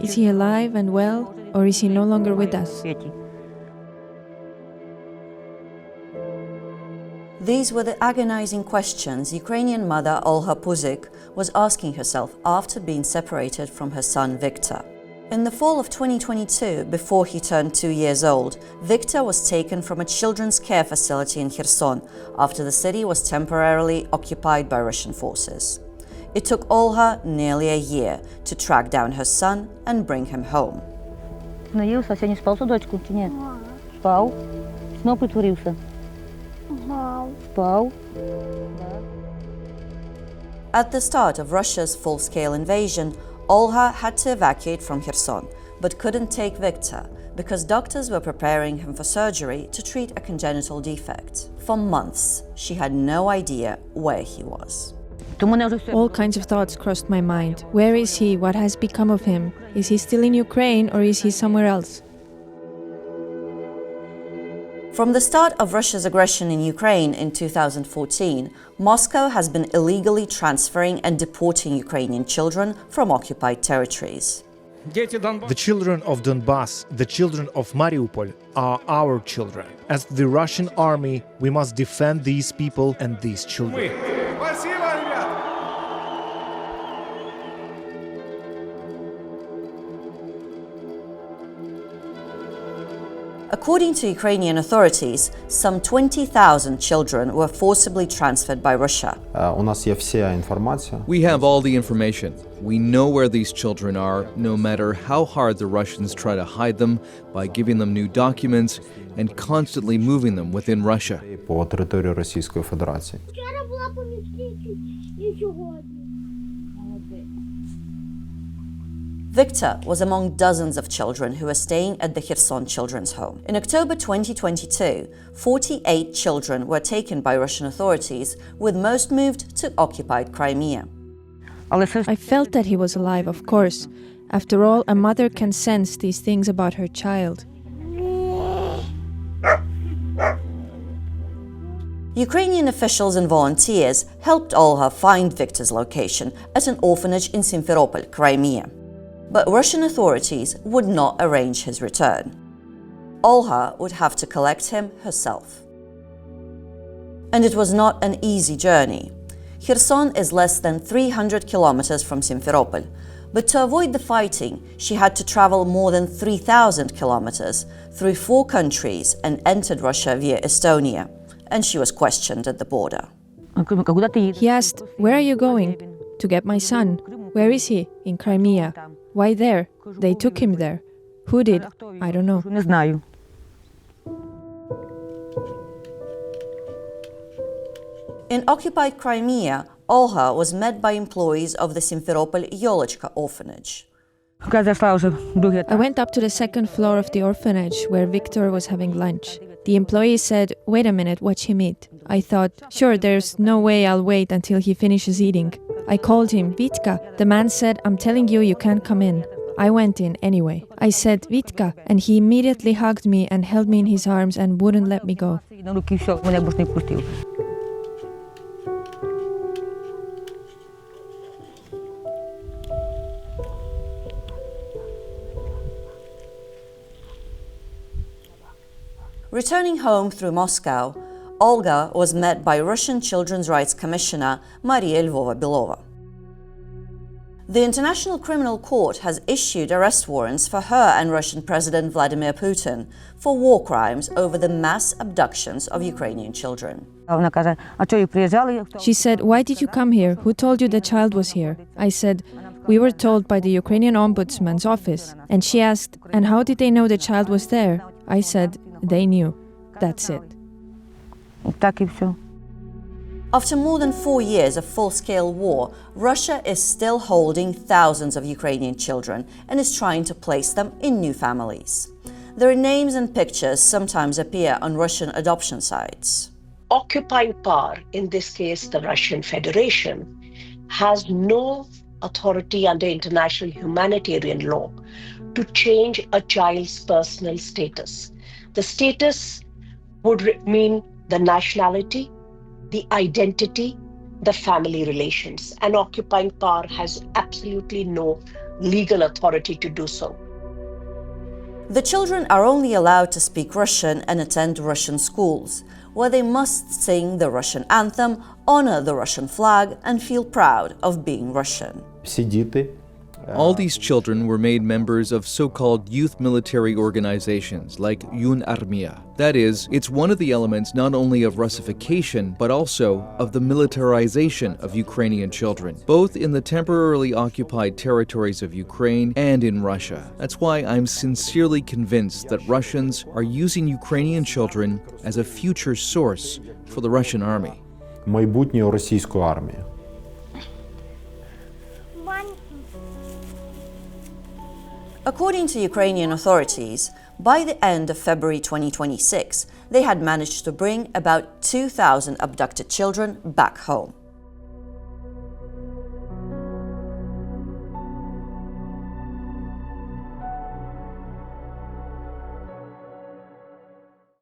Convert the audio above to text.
Is he alive and well, or is he no longer with us? These were the agonizing questions Ukrainian mother Olha Puzyk was asking herself after being separated from her son Viktor. In the fall of 2022, before he turned 2 years old, Viktor was taken from a children's care facility in Kherson after the city was temporarily occupied by Russian forces. It took Olha nearly a year to track down her son and bring him home. Наївся, сьогодні спав садочку чи ні? Спав. Знов притворився. Спав. At the start of Russia's full-scale invasion, Olha had to evacuate from Kherson, but couldn't take Viktor because doctors were preparing him for surgery to treat a congenital defect. For months, she had no idea where he was. All kinds of thoughts crossed my mind. Where is he? What has become of him? Is he still in Ukraine or is he somewhere else? From the start of Russia's aggression in Ukraine in 2014, Moscow has been illegally transferring and deporting Ukrainian children from occupied territories. The children of Donbass, the children of Mariupol, are our children. As the Russian army, we must defend these people and these children. According to Ukrainian authorities, some 20,000 children were forcibly transferred by Russia. У нас є вся інформація. We have all the information. We know where these children are, no matter how hard the Russians try to hide them by giving them new documents and constantly moving them within Russia. По території Російської Федерації. Вчора була помічниця і сьогодні. Viktor was among dozens of children who were staying at the Kherson Children's Home. In October 2022, 48 children were taken by Russian authorities, with most moved to occupied Crimea. I felt that he was alive, of course. After all, a mother can sense these things about her child. Ukrainian officials and volunteers helped Olha find Viktor's location at an orphanage in Simferopol, Crimea. But Russian authorities would not arrange his return. Olha would have to collect him herself. And it was not an easy journey. Kherson is less than 300 kilometers from Simferopol, but to avoid the fighting, she had to travel more than 3,000 kilometers through 4 countries and entered Russia via Estonia, and she was questioned at the border. He asked, "Where are you going?" "To get my son." "Where is he?" "In Crimea." "Why there?" "They took him there." "Who did?" "I don't know." Не знаю. In occupied Crimea, Olha was met by employees of the Simferopol Yolochka orphanage. I went up to the second floor of the orphanage where Viktor was having lunch. The employee said, "Wait a minute, watch him eat." I thought, sure, there's no way I'll wait until he finishes eating. I called him, "Vitka." The man said, "I'm telling you, you can't come in." I went in anyway. I said, "Vitka," and he immediately hugged me and held me in his arms and wouldn't let me go. Returning home through Moscow, Olga was met by Russian Children's Rights Commissioner Maria Lvova-Belova. The International Criminal Court has issued arrest warrants for her and Russian President Vladimir Putin for war crimes over the mass abductions of Ukrainian children. She said, "Why did you come here? Who told you the child was here?" I said, "We were told by the Ukrainian Ombudsman's office." And she asked, "And how did they know the child was there?" I said, "They knew. That's it." After more than 4 years of full-scale war, Russia is still holding thousands of Ukrainian children and is trying to place them in new families. Their names and pictures sometimes appear on Russian adoption sites. Occupying power, in this case the Russian Federation, has no authority under international humanitarian law to change a child's personal status. The status would mean the nationality, the identity, the family relations, and occupying power has absolutely no legal authority to do so. The children are only allowed to speak Russian and attend Russian schools, where they must sing the Russian anthem, honor the Russian flag, and feel proud of being Russian. Всі діти All these children were made members of so-called youth military organizations like Yun Armia. That is, it's one of the elements not only of Russification, but also of the militarization of Ukrainian children, both in the temporarily occupied territories of Ukraine and in Russia. That's why I'm sincerely convinced that Russians are using Ukrainian children as a future source for the Russian army. майбутньої російської армії. According to Ukrainian authorities, by the end of February 2026, they had managed to bring about 2,000 abducted children back home.